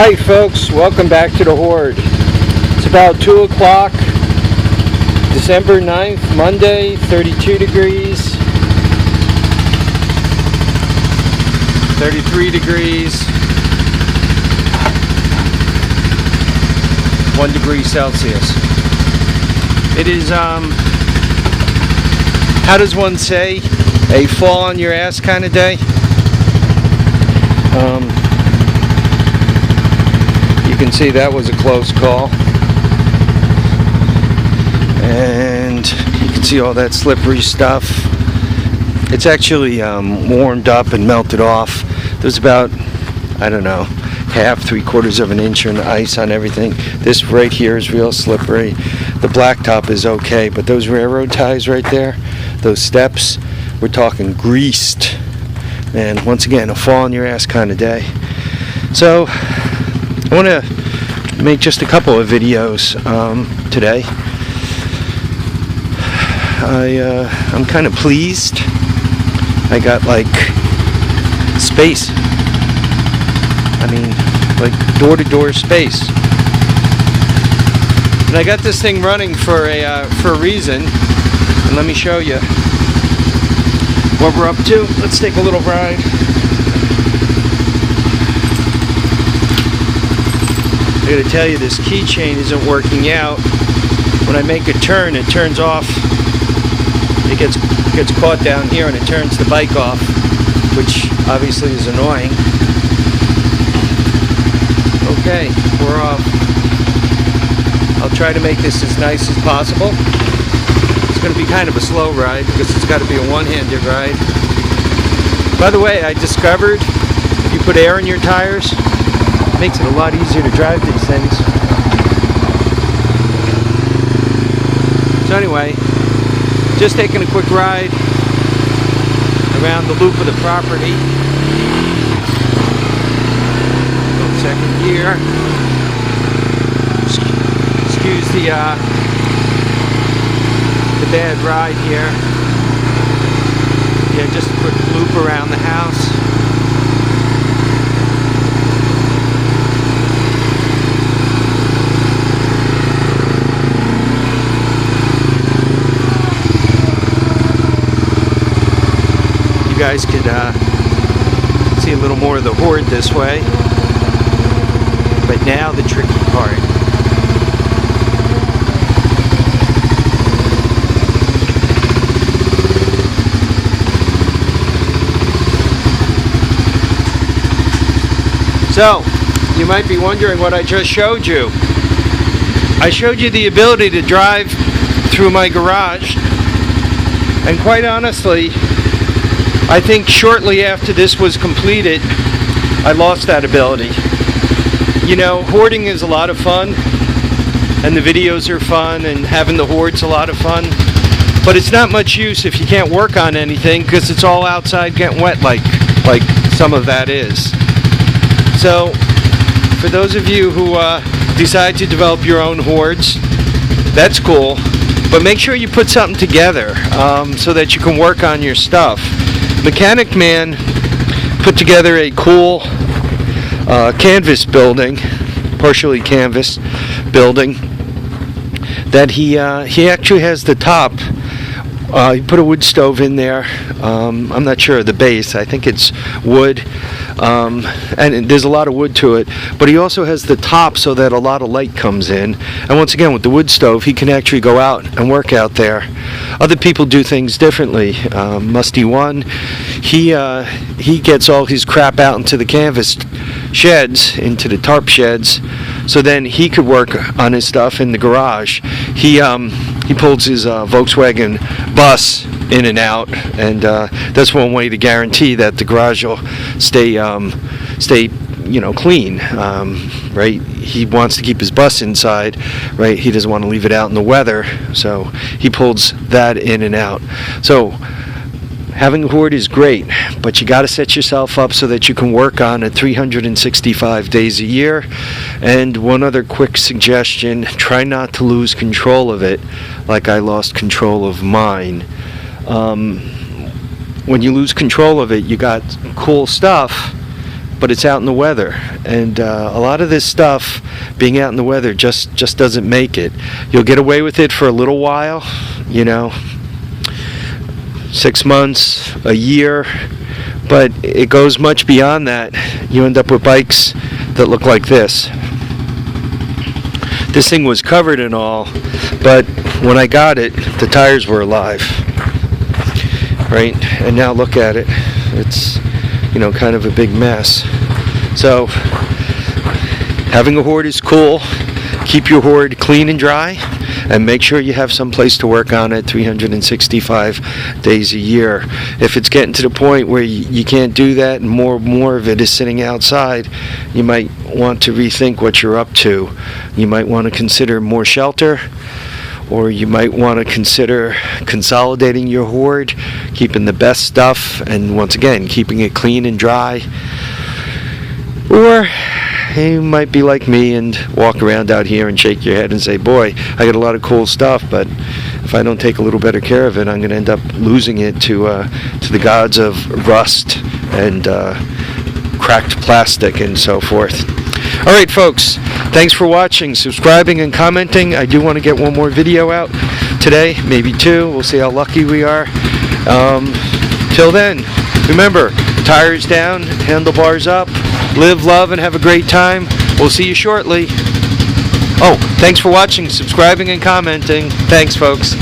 Hi folks, welcome back to the Hoard. It's about 2 o'clock, December 9th, Monday, 32 degrees, 33 degrees, 1 degree Celsius. It is, how does one say, a fall on your ass kind of day? You can see that was a close call, and you can see all that slippery stuff. It's actually warmed up and melted off. There's about, I don't know, half, 3/4 of an inch of ice on everything. This right here is real slippery. The blacktop is okay, but those railroad ties right there, those steps, we're talking greased. And once again, a fall on your ass kind of day. So I want to make just a couple of videos today. I'm kind of pleased. I got like space. I mean, like door-to-door space. And I got this thing running for a reason. And let me show you what we're up to. Let's take a little ride. I gotta tell you, this keychain isn't working out. When I make a turn, it turns off. It gets caught down here and it turns the bike off, which obviously is annoying. Okay, we're off. I'll try to make this as nice as possible. It's going to be kind of a slow ride because it's got to be a one-handed ride. By the way, I discovered if you put air in your tires, it makes it a lot easier to drive these things. So anyway, just taking a quick ride around the loop of the property. Go second gear. Excuse the bad ride here. Yeah, just a quick loop around the house. You guys could see a little more of the Hoard this way. But now the tricky part. So, you might be wondering what I just showed you. I showed you the ability to drive through my garage, and quite honestly, I think shortly after this was completed, I lost that ability. You know, hoarding is a lot of fun, and the videos are fun, and having the Hoard's a lot of fun, but it's not much use if you can't work on anything because it's all outside getting wet like some of that is. So, for those of you who decide to develop your own Hoards, that's cool. But make sure you put something together so that you can work on your stuff. Mechanic Man put together a cool canvas building, partially canvas building, that he actually has the top. He put a wood stove in there. I'm not sure of the base. I think it's wood. And there's a lot of wood to it. But he also has the top so that a lot of light comes in. And once again, with the wood stove, he can actually go out and work out there. Other people do things differently. Musty One, he gets all his crap out into the canvas sheds, into the tarp sheds, so then he could work on his stuff in the garage. He pulls his Volkswagen bus in and out, and that's one way to guarantee that the garage will stay clean, right? He wants to keep his bus inside, right? He doesn't want to leave it out in the weather, so he pulls that in and out. So having a Hoard is great, but you got to set yourself up so that you can work on it 365 days a year. And one other quick suggestion, try not to lose control of it like I lost control of mine. When you lose control of it, you got cool stuff, but it's out in the weather, and a lot of this stuff being out in the weather just doesn't make it. You'll get away with it for a little while, 6 months, a year, but it goes much beyond that. You end up with bikes that look like this. This thing was covered and all, but when I got it, the tires were alive, right? And now look at it. It's, kind of a big mess. So, having a hoard is cool. Keep your hoard clean and dry, and make sure you have some place to work on it 365 days a year. If it's getting to the point where you can't do that and more of it is sitting outside, you might want to rethink what you're up to. You might want to consider more shelter, or you might want to consider consolidating your hoard, keeping the best stuff, and once again, keeping it clean and dry. Or you might be like me and walk around out here and shake your head and say, boy, I got a lot of cool stuff, but if I don't take a little better care of it, I'm going to end up losing it to the gods of rust and cracked plastic and so forth. All right, folks, thanks for watching, subscribing, and commenting. I do want to get one more video out today, maybe two. We'll see how lucky we are. Till then, remember, tires down, handlebars up, live, love, and have a great time. We'll see you shortly. Oh, thanks for watching, subscribing, and commenting. Thanks, folks.